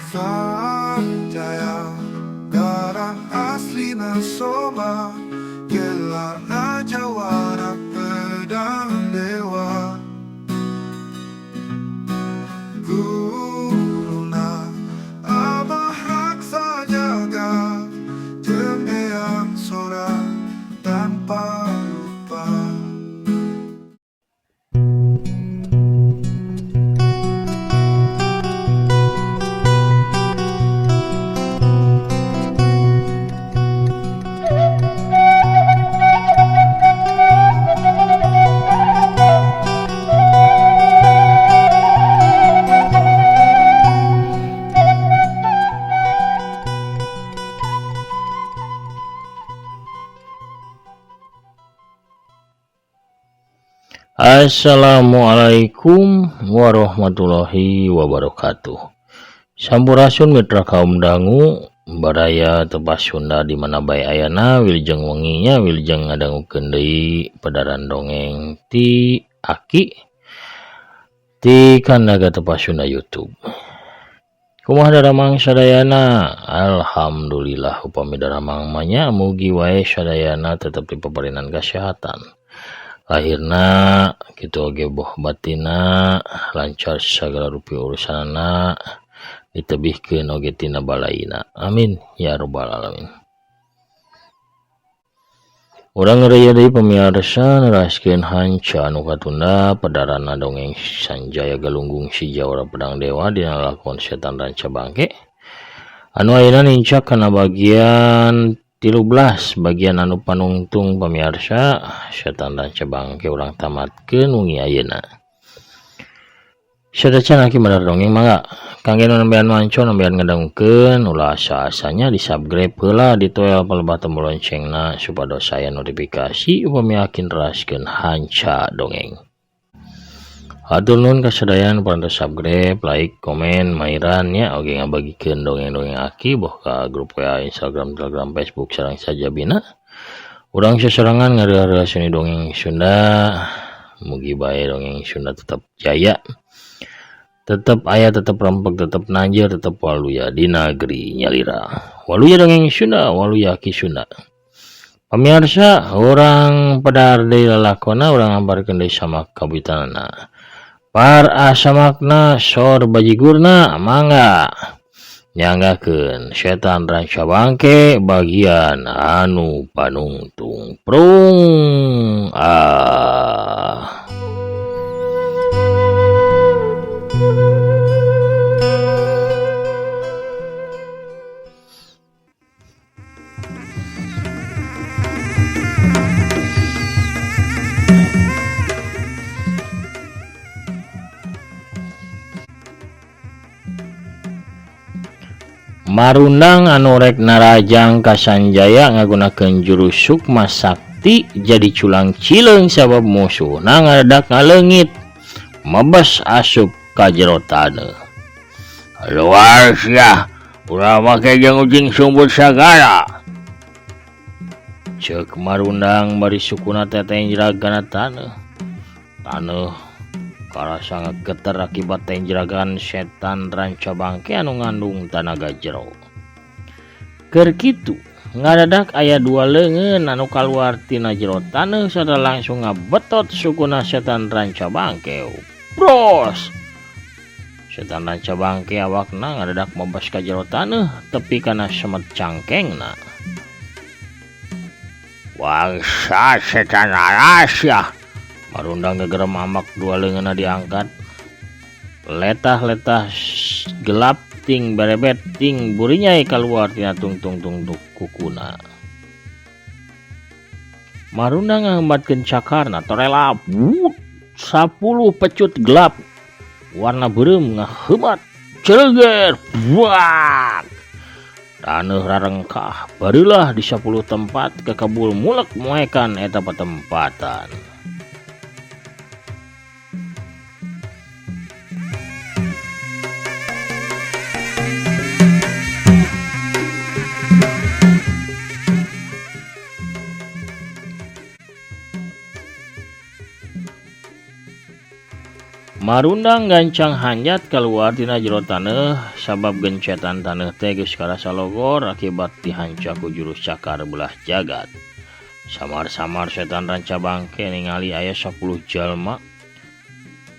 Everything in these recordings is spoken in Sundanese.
Sanjaya Garang asli na soba Gela na Jawa na pedang dewa Guru na Abah raksa jaga Tempeang sora tanpa lupa Assalamualaikum warahmatullahi wabarakatuh. Sampurasun mitra kaum dangu badaya tepas Sunda di mana bae ayana wilujeng wenginya wilujeng ngadangukeun deui pedaran dongeng ti Aki ti Kandaga Tepas Sunda YouTube. Kumaha daramang sadayana? Alhamdulillah upami daramang manya mugi wae sadayana tetep dipaparinan kesehatan. Lahirna kitu oge boh batina lancar sagala rupi urusanna ditebihkeun oge tina balaina. Amin ya rabbal alamin. Urang raya deui pamirsa neraskeun hanca anu katunda pedaranna dongeng Sanjaya Galunggung si Jawara Pedang Dewa dina lakon Setan Ranca Bangke. Anu ayeuna nincak kana bagian 13 bagian anu panungtung pamirsa Setan Ranca Bangke urang tamatkeun wengi ayeuna. Sadacan aki bener dongeng mangga kangge nu nembean manco nembean ngadangukeun ulah asa-asanya di subscribe heula ditoel palebah tombol loncengna supados aya notifikasi upami aki neraskeun hanca dongeng. Hatur nuhun kasadayaan parantos subscribe, like, komen, mairan nya oge ngabagikeun dongeng-dongeng Aki boh ka grup WA, Instagram, Telegram, Facebook sareng sajabina. Urang sasorangan ngareureuh seni dongeng Sunda. Mugi bae dongeng Sunda tetep jaya. Tetep aya, tetep rempeg, tetep nanjeur, tetep waluya di negeri nyalira. Waluya dongeng Sunda, waluya Aki Sunda. Pamirsa, urang pedar deui lalakonna urang amparkeun deui samak kawitanana. Par asamakna sor bajigurna mangga nyanggakeun Setan Ranca Bangke bagian anu panungtung prung Marundang anu rek narajang ka Sanjaya ngagunakeun jurus Sukma Sakti jadi culang cileung sabab musuhna ngadadak ngaleungit mebes asup ka jero taneuh. Luar sia, urang make jeung ujing sumbut sagara. Ceuk Marundang bari sukuna teteh jeragana taneuh. Taneuh karasa ngageter akibat tenjeragan Setan Ranca Bangke anu ngandung tanaga jero. Keur kitu ngadadak aya dua leungeun anu kaluar tina jero taneuh sada langsung ngabetot sukuna Setan Ranca Bangke. Bros! Setan Ranca Bangke awakna ngadadak mebas ka jero taneuh tepi kana semet cangkengna. Wangsa setan rahasia. Marundang gegerem amak dua leungeunna diangkat. Letah-letah gelap ting berebet ting burinyai kaluar tina tungtung kukuna. Marundang ngahambatkeun cakarna torelap 10 pecut gelap warna beureum ngaheumat cereger buak. Taneuh rarengkah barulah di 10 tempat kekabul mulek moekan eta patempatan. Marundang gancang hanjat keluar tina jero taneuh sabab gencetan taneuh teh geus karasa logor akibat dihanca ku jurus cakar belah jagat. Samar-samar setan ranca bangke ningali aya 10 jalma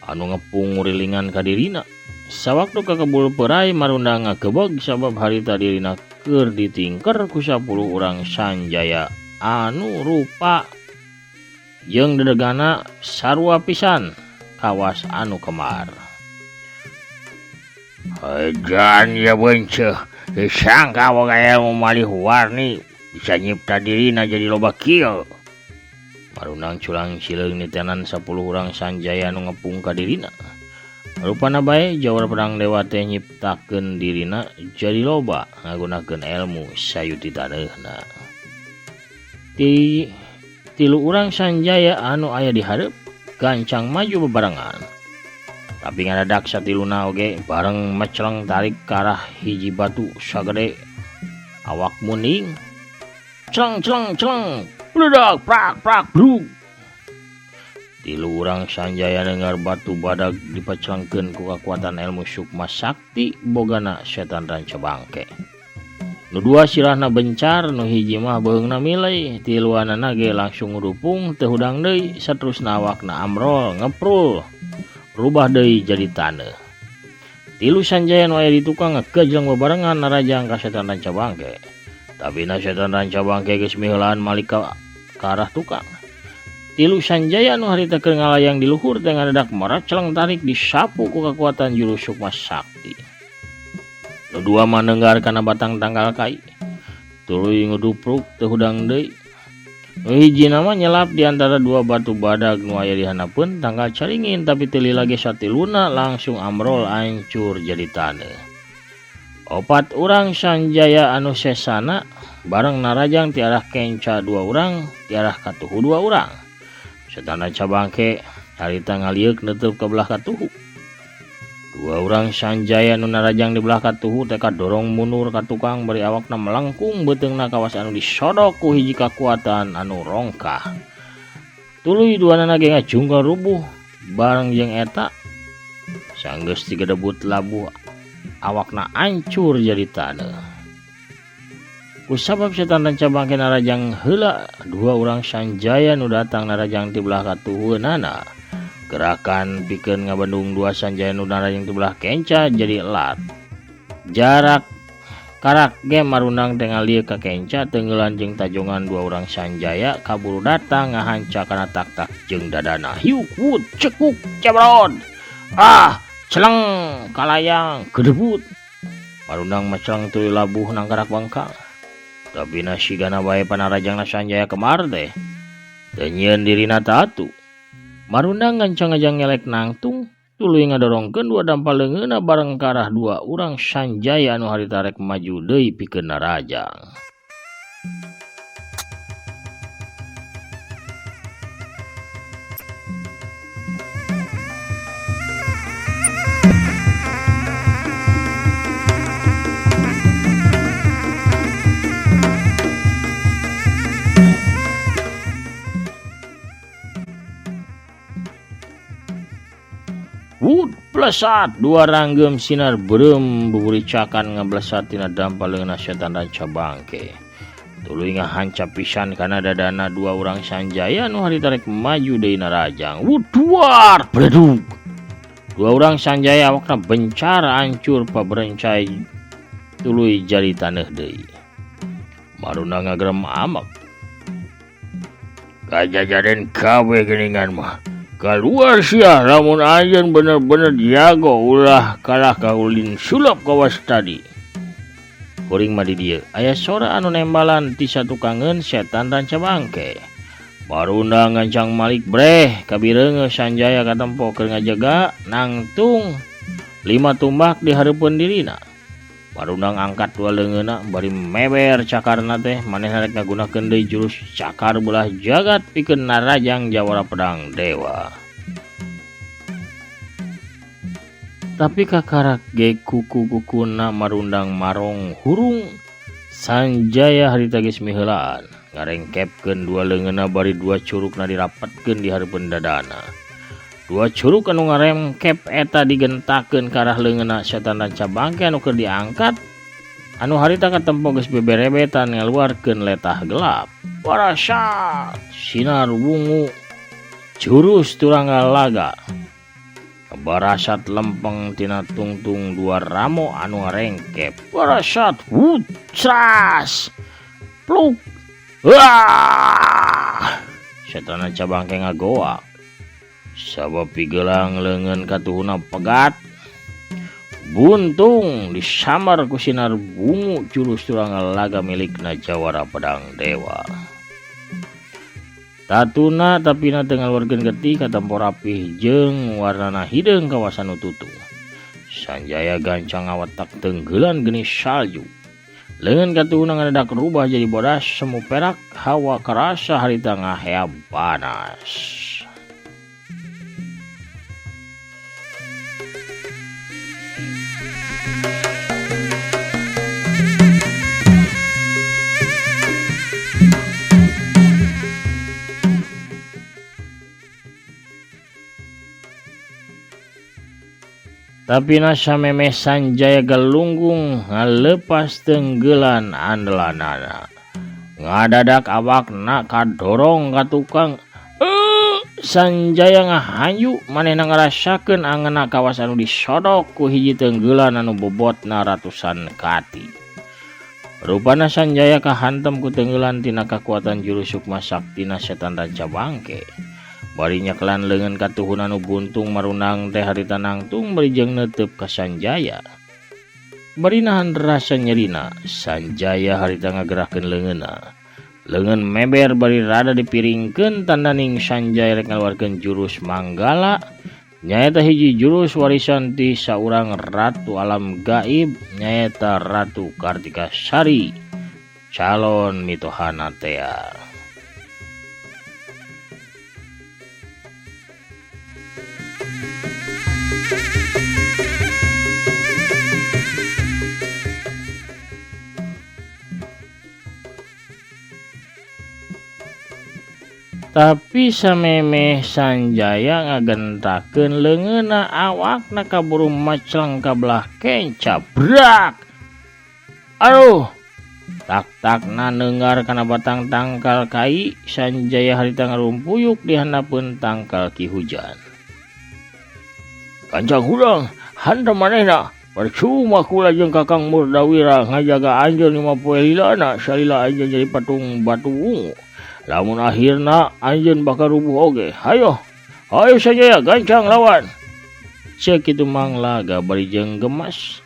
anu ngepung ngurilingan ka dirina. Sawaktu kakebul perai Marundang ngagebeg sabab harita dirina keur ditingker ku 10 urang sanjaya anu rupa jeung dedegana sarua pisan kawas anu kemar. Edan ya benceh, disangka wagaya malih warni bisa nyipta dirina jadi loba kieu. Marundang culang sileung nitenan 10 urang sanjaya anu ngepung ka dirina. Rupana bae jawara pedang dewa teh nyiptakeun dirina jadi loba ngagunakeun ilmu sayuti taneuna. Tilu urang sanjaya anu aya di hareup gancang maju bebarengan. Tapi ngadadak satiluna oge bareng meceleng tarik ke arah hiji batu sagede awak muning. Celeng celeng celeng, bledak prak prak brug. Tilu urang sanjaya dengar batu badag dipacelengkeun ku kekuatan ilmu sukma sakti bogana setan ranca bangke. Nu dua sirahna bencar, nu hiji mah beungna milai. Tiluanana ge langsung ngurupung teu hudang deui, saterusna awakna amrol ngeprul rubah deui jadi taneuh. Tilu sanjaya nu aya di tukang ngekejleng bebarengan narajang ka setan ranca bangke. Tapi na setan ranca bangke geus miheulaan malik ka arah tukang. Tilu sanjaya nu harita keur ngalayang di luhur teh ngadadak maraceleng tarik disapu ku kekuatan jurus sukma sakti. Nu dua manenggar kana batang tanggal kai. Tuluy ngudupruk teu hudang deui. Nu hiji nama nyelap di antara dua batu badag nu aya di hanapeun tanggal caringin, tapi teu lila ge satiluna langsung amrol hancur jadi taneuh. 4 urang sanjaya anu sesana bareng narajang ti arah kenca 2 urang, ti arah katuhu 2 urang. Setan ranca bangke harita ngalieuk neuteub ka belah katuhu. 2 urang sanjaya nu narajang di belah katuhu teh kadorong mundur ka tukang bari awakna melengkung beuteungna kawas anu disodok ku hiji kakuatan anu rongkah. Tuluy duanana ge ngajungkel rubuh bareng jeung eta sanggeus digedebut labuh awakna hancur jadi taneuh. Kusabab setan ranca bangke narajang heula 2 urang sanjaya nu datang narajang ti belah katuhunana. Gerakan pikeun ngabendung 2 sanjaya nu narajang ti belah kenca jadi elat. Jarak karak ge Marundang teh ngalieuk ka kenca teungeulan jeung tajongan 2 urang sanjaya kaburu datang ngahanca kana tak-tak jeung dadana. Hiuk wut cekuk cebrod. Celeng kalayang gedebut. Marundang meceleng tuluy labuh nang karak bangkang. Tapi nasigana bae panarajangna sanjaya kemar teh teu nyieun dirina tatu. Marundang gancang-gancang ngelek nangtung tuluy ngadorongkeun 2 dampal leungeunna bareng ka arah 2 urang sanjaya anu harita rek maju deui pikeun narajang. Wut blesat 2 ranggem sinar berem buburicakan ngablesat tina dampal leungeunna setan ranca bangke. Tuluy ngahanca pisan kana dadana 2 urang sanjaya nu harita rek maju deui narajang. Wut duar bledug. 2 urang sanjaya awakna bencar hancur paberencai tuluy jadi taneuh deui. Marundang ngagrem amek. Kajajaden kabeh geuningan mah keluar sia lamun ayeun bener-bener jago ulah kalah ka ulin sulap kawas tadi. Kuring mah di dieu aya sora anu nembalan ti satukangeun setan ranca bangke. Marundang gancang malik breh kabireungeuh sanjaya katempo keur ngajaga nangtung 5 tumbak di hareupeun dirina. Marundang angkat 2 leungeunna bari meber cakarna teh manehna rek ngagunakeun deui jurus cakar belah jagat pikeun narajang jawara pedang dewa. Tapi kakarak ge kuku-kukuna Marundang marong hurung sanjaya harita geus miheulaan ngarengkepkeun 2 leungeunna bari 2 curugna dirapatkeun di hareupeun dadana. Dua curug anu ngaremkep eta digentakeun ka arah leungeunna setan ranca bangke anu keur diangkat. Anu harita katempo geus beberebetan ngaluarkeun letah gelap. Parasat sinar wungu jurus Turanggalaga. Barasat lempeng tina tungtung dua ramo anu ngarengkep. Parasat wucras pluk. Wah! Setan ranca bangke ngagoak. Sabab pigelang leungeun katuhuna pegat buntung disamar ku sinar wungu jurus Turanggalaga milikna Jawara Pedang Dewa. Tatuna tapina teu ngaluarkeun getih katempo rapih jeung warnana hideung kawasan tutu. Sanjaya gancang ngawetak tenggelan genis salju. Leungeun katuhuna ngadadak rubah jadi bodas semu perak, hawa karasa harita ngaheab panas. Tapi nasa memeh Sanjaya galunggung ngalepas tenggelan andelanana. Ngadadak awakna kadorong ka tukang. Sanjaya ngahayu manehna ngarasakeun angeunna kawasan anu disodok ku hiji tenggelan anu bobotna ratusan kati. Rupana Sanjaya kahantem ku tenggelan tina kakuatan jurus sukma saktina setan ranca bangke. Bari nyekelan leungeun katuhun anu buntung marunang teh harita nangtung bari jeung neuteup ka Sanjaya. Bari nahan rasa nyerina, Sanjaya harita ngagerakkeun leungeunna. Leungeun meber bari rada dipiringkeun tandaning Sanjaya rek ngaluarkeun jurus Manggala. Nyaeta hiji jurus warisan ti saurang ratu alam gaib, nyaeta Ratu Kartikasari, calon mitohana tea. Tapi samemeh Sanjaya ngagentakeun leungeunna awakna kaburu macleng ka belah kenca brak. Aduh, tak-takna neungar kana batang tangkal kai. Sanjaya harita ngarumpuyuk di handapeun tangkal Ki Hujan. Kancang hudang, hantam manehna. Percuma kula jeung Kakang Murdawira ngajaga anjeun 50 lilana salila anjeun jadi patung batu ungu. Lamun akhirna anjeun bakal rubuh oge. Hayo Sanjaya gancang lawan. Ceuk kitu Manglaga bari jeung gemas.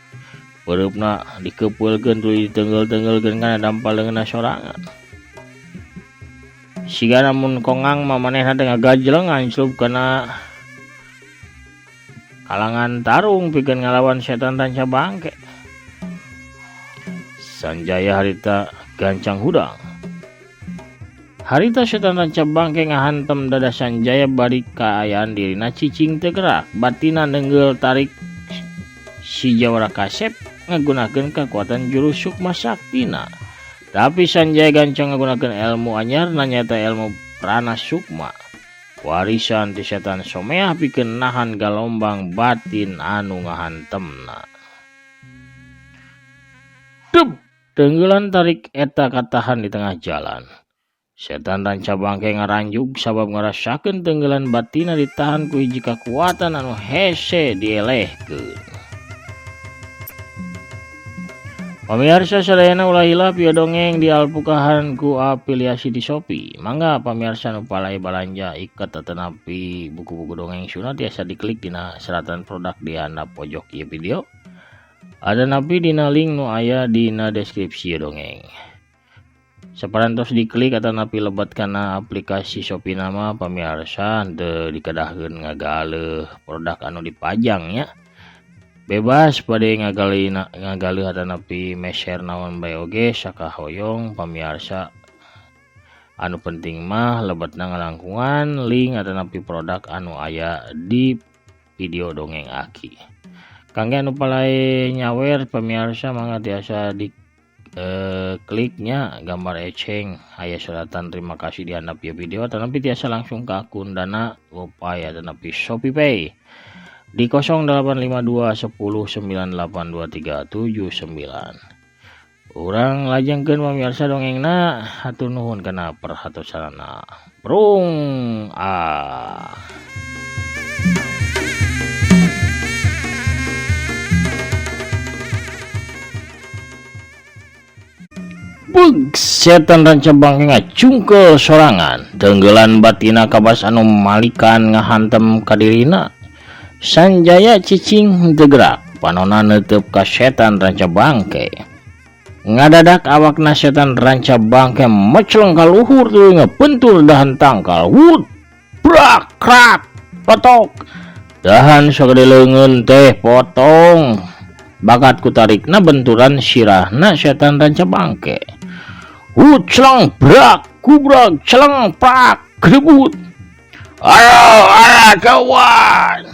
Pereupna dikepeulkeun tuluy ditenggel-tenggelkeun kana dampal leungeunna sorangan. Siga namun kongang mah manehna teh ngagajleng anclup kana kalangan tarung pikeun ngalawan setan ranca bangke. Sanjaya harita gancang hudang. Harita setan ranca bangke ngahantem dada Sanjaya bari kaayaan dirina cicing teu gerak. Batina nenggel tarik si Jawara Kasep ngagunakeun kekuatan jurus sukma saktina. Tapi Sanjaya gancang ngagunakeun ilmu anyar nyaeta ilmu prana sukma. Warisan ti setan someah pikeun nahan galombang batin anu ngahantemna. Dep, tenggelan tarik eta katahan di tengah jalan. Setan ranca bangke ngaranjug sabab ngarasakeun tenggelan batina ditahan ku hiji kakuatan anu hese dielehkeun. Pamirsa sadayana ulah hilap ya dongeng di alpukahan ku afiliasi di Shopee. Mangga pamirsa nu palai balanja iket tetenapi buku-buku dongeng sunat tiasa diklik dina seratan produk di handap pojok ieu video. Ada napi dina link nu aya dina deskripsi dongeng. Saparantos diklik atau napi lebat kana aplikasi Shopee nama pamirsa teu dikadahkeun ngagaleuh produk anu dipajang nya. Bebas pada ngagaleuh atau napi meser naon bae oge sakahoyong pamirsa. Anu penting mah lebetna ngalangkungan link atau napi produk anu aya di video dongeng aki. Kangge anu palai nyawer pamirsa mangga tiasa di kliknya gambar eceng aya suratan terima kasih dihandap ya video tetapi tiasa langsung ke akun Dana upaya tetapi Shopee Pay di 0852 10 982379. Urang lajengkeun pamirsa dongengna hatur nuhun kana perhatosanna. Brung Bug setan ranca bangke ngacungkel sorangan tenggelan batina kabas anu malikan ngahantem kadirina. Sanjaya cicing degerak panona neuteup ka setan ranca bangke. Ngadadak awakna setan ranca bangke mecleng ka luhur tuluy ngapentul dahan tangkal. Wut brak krak potok dahan sagede leungeun teh potong. Bakat kutarikna benturan sirahna setan ranca bangke. Celeng brak kubrak celeng prak grebut. Ara kawan.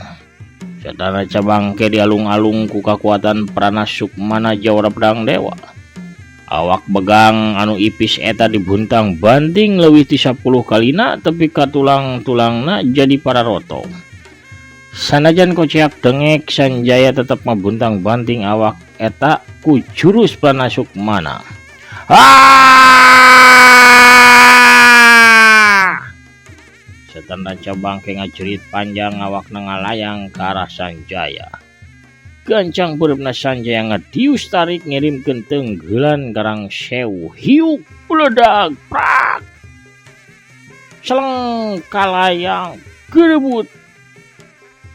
Setan ranca bangke dialung-alung ku kakuatan Prana Sukmana Jawara Pedang Dewa. Awak begang anu ipis eta dibuntang banting leuwih ti 10 kalina tepi ka tulang-tulangna jadi pararoto. Sanajan kociak dengek Sanjaya tetap mabuntang banting awak eta ku jurus Prana Sukmana. Setan ranca bangke ngajerit panjang awakna ngalayang ke arah Sanjaya. Gancang beurepna Sanjaya ngadius tarik ngirimkeun tenggelan Garang Sewu. Hiuk peledak prak. Celeng kalayang gerebut.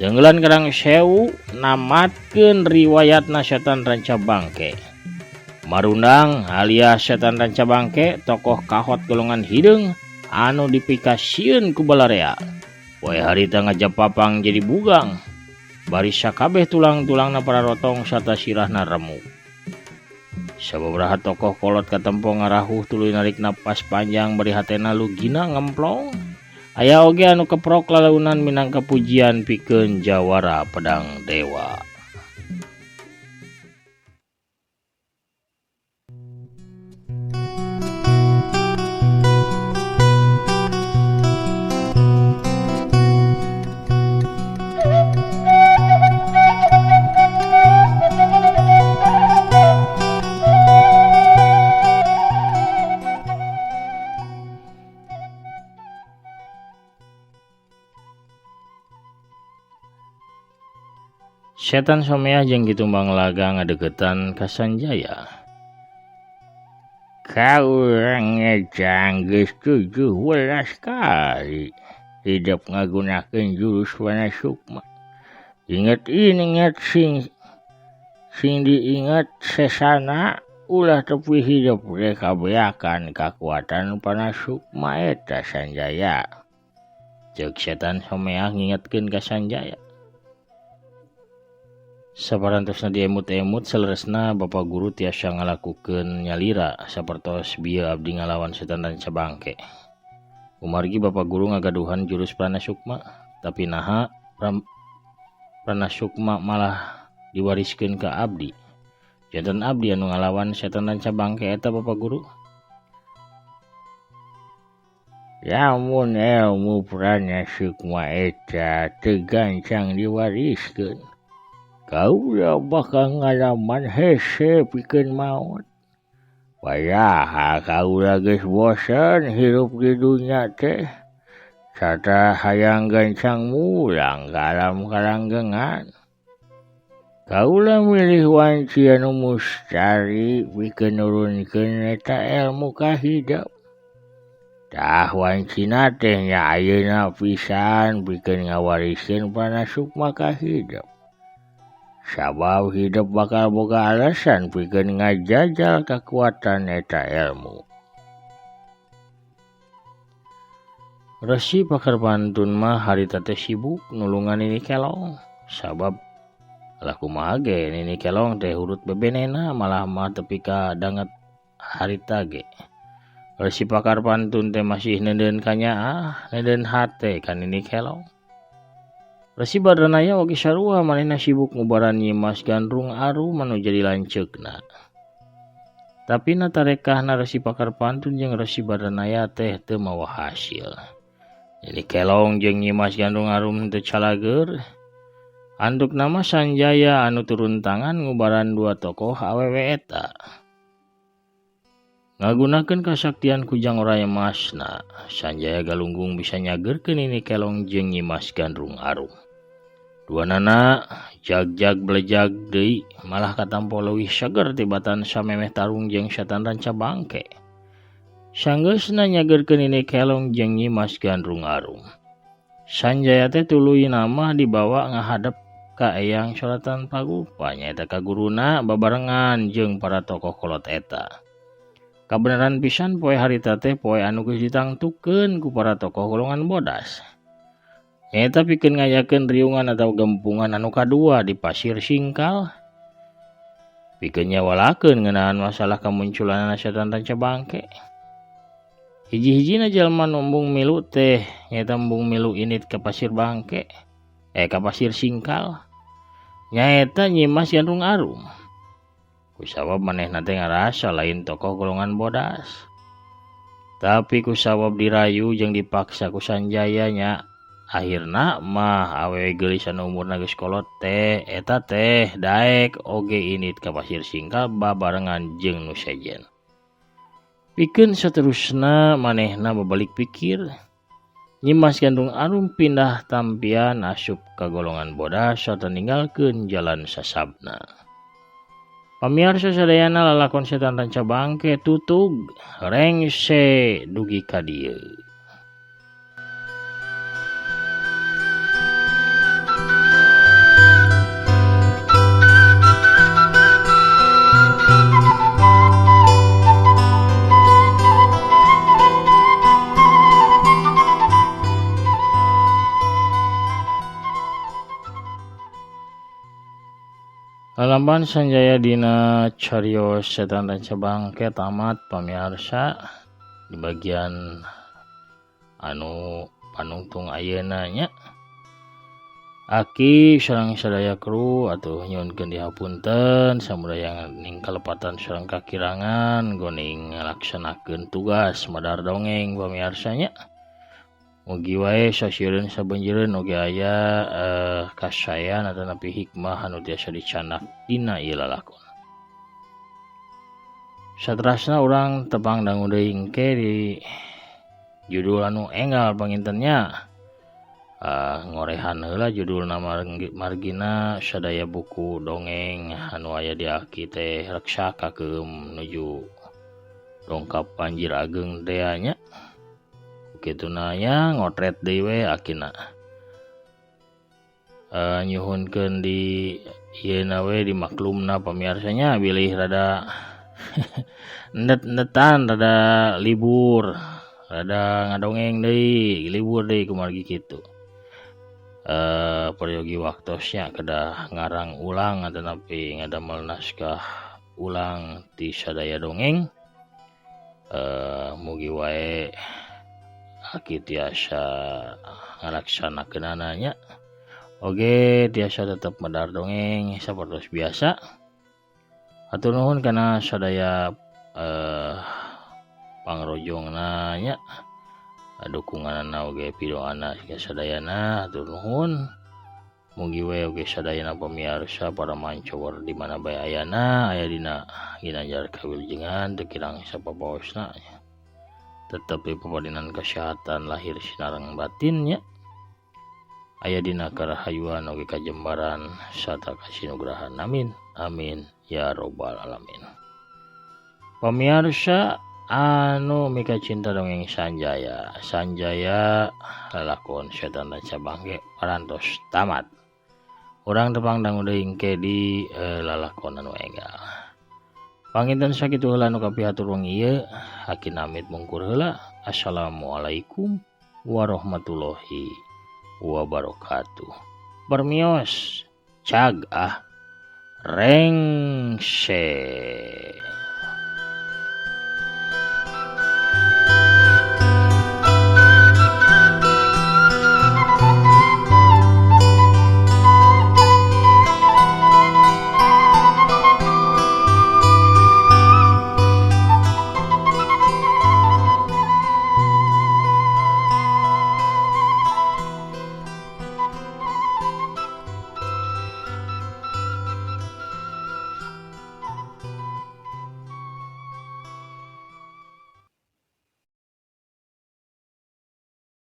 Tenggelan Garang Sewu namatkeun riwayatna setan ranca bangke. Marundang alias setan ranca bangke tokoh kahot golongan hideung anu dipikasieun ku balarea. Poe harita ngajapapang jadi bugang. Bari sakabeh tulang-tulangna pararotong sarta sirahna remuk. Sababaraha tokoh kolot katempo ngarahuh tuluy narik napas panjang bari hatena lugina ngemplong. Aya oge anu keprok lalaunan minangka pujian pikeun Jawara Pedang Dewa. Setan Someah jeung Kitumbang Laga ngadegetan ka Sanjaya. Kaurang ngejang geus 17 kali hidup ngagunakeun jurus Prana Sukma. Ingat sing diingat sesana ulah tepi hidup mereka beakan kekuatan Prana Sukma eta Sanjaya. Ceuk Setan Someah ngingetkeun ka Sanjaya. Saparantosna diemut-emut saleresna Bapak Guru tiasa ngalakukeun nyalira sapertos bieu abdi ngalawan setan ranca bangke. Umargi Bapak Guru ngagaduhan jurus Prana Sukma, tapi naha Prana Sukma malah diwariskeun ka abdi. Janten abdi anu ngalawan setan ranca bangke eta Bapak Guru. Lamun ilmu Prana Sukma eta teu gancang diwariskeun. Kaulah bakal ngalaman hese pikeun maot. Padahal kaulah geus bosen hirup di dunya teh. Sarta hayang gancang mulang ka alam kalanggengan. Kaulah milih wanci anu mustari pikeun nurunkeun eta ilmu ka hidup. Tah wancina teh nya ayeuna pisan pikeun ngawariskeun Prana Sukma ka hidup. Sabab hidup bakal boga alasan pikeun ngajajal kekuatan eta ilmu. Resi pakar pantun mah harita teh sibuk nulungan Nini Kelong. Sabab lah kumaha ge Nini Kelong teh urut bebenena malah mah tepi ka danget harita ge. Resi pakar pantun teh masih neudeun kanyaah, neudeun hate ka Nini Kelong. Resi Badranaya oge sarua manehna sibuk ngubaran nyimas gandrung aru manu jadi lanceukna. Tapi natarekahna Resi Pakar Pantun jeung Resi Badanaya teh teu mawa hasil. Jadi kelong jeung Nyi Mas Gandrung Arum teu calager. Anduk nama Sanjaya anu turun tangan ngubaran dua tokoh awewe eta. Ngagunakeun kasaktian Kujang Raya Masna, Sanjaya galunggung bisa nyagerkeun ini kelong jeung Nyi Mas Gandrung Arum. Duanana jag-jag belejag deui, malah katampo leuwih seger tibatan samemeh tarung jeung Setan Ranca Bangke. Sanggeusna nyagerkeun ini kelong jeung Nyi Mas Gandrung Arum. Sanjaya teh tuluy nama dibawa ngahadap ka Eyang Suratan Pagupa nyaeta ka guruna babarengan jeung para tokoh kolot eta. Kabeneran pisan poe harita teh poe anu geus ditangtukeun ku para tokoh golongan bodas. Nyaeta pikeun ngayakeun riungan atau gempungan anu kadua di Pasir Singkal. Pikeun nyawalakeun ngeunaan masalah kemunculan Setan Ranca Bangke. Hiji-hijina jalma numbung milu teh nyaeta embung milu init ka Pasir Bangke. Ka Pasir Singkal. Nyaeta Nyi Mas Gandrung Arum. Kusabab manehna teh ngarasa lain tokoh golongan bodas. Tapi kusabab dirayu jeung dipaksa ku Sanjaya nya, akhirna mah awewe geulis anu umurna geus kolot teh eta teh daek oge init ka Pasir Singkal babarengan jeung nu sejen. Pikeun saterusna manehna babalik pikir, Nyi Mas Gandrung Arum pindah tampian asup ka golongan bodas sarta ninggalkeun jalan sasabna. Pamirsa sadayana lalakon Setan Ranca Bangke tutug rengse dugi ka dieu. Lalaban Sanjaya dina carios Setan Ranca Bangke tamat pamirsa. Di bagian anu panungtung ayeuna nya. Aki sareng sadaya kru atuh nyuhunkeun dihapunten samudaya ning kalepatan sareng kakirangan goning ngalaksanakeun tugas madar dongeng pamirsa nya. Mugi wae sasieun sabanjeureun oge aya kasayan atau napi hikmah anu tiasa dicanak dina ieu lalakon. Saterasna urang tepang dangu deui engke di judul anu enggal pangintennya. Ngorehan heula judulna margina sadaya buku dongeng anu aya di aki teh Reksaka keum nuju dongkap banjir ageng dea nya. Kitu naya ngotret deui we akina. Nyuhunkeun di ieuna we di maklumna pamiarsanya bilih rada net-netan rada libur, rada ngadongeng deui, libur deui kumargi kitu. Peryogi waktosnya kedah ngarang ulang atau napi ngadamel naskah ulang ti sadaya dongeng. Mugi wae aki tiasa ngalaksanakeunana nya. Oge tiasa tetep medar dongeng sapertos biasa. Hatur nuhun kana sadaya pangrojongna nya. Dukunganna oge pidoana sadayana hatur nuhun. Mugi we oge sadayana pamirsa para mancowor di mana bae ayana aya dina ginanjar kawilujengan teu kirang sapapaosna. Tetep pepadinan kesehatan lahir sinareng batinnya. Aya dina karahayuan oge kajembaran sarta kasinugrahan. Amin. Amin ya robbal alamin. Pamirsa anu mika cinta dongeng Sanjaya. Sanjaya lalakon Setan Ranca Bangke parantos tamat. Urang tepang dangu deui engke di lalakon anu enggal. Panginten sakitu heula anu kapihatur wengi ieu. Hakin amit mungkur heula. Assalamualaikum warahmatullahi wabarakatuh. Permios cag rengse.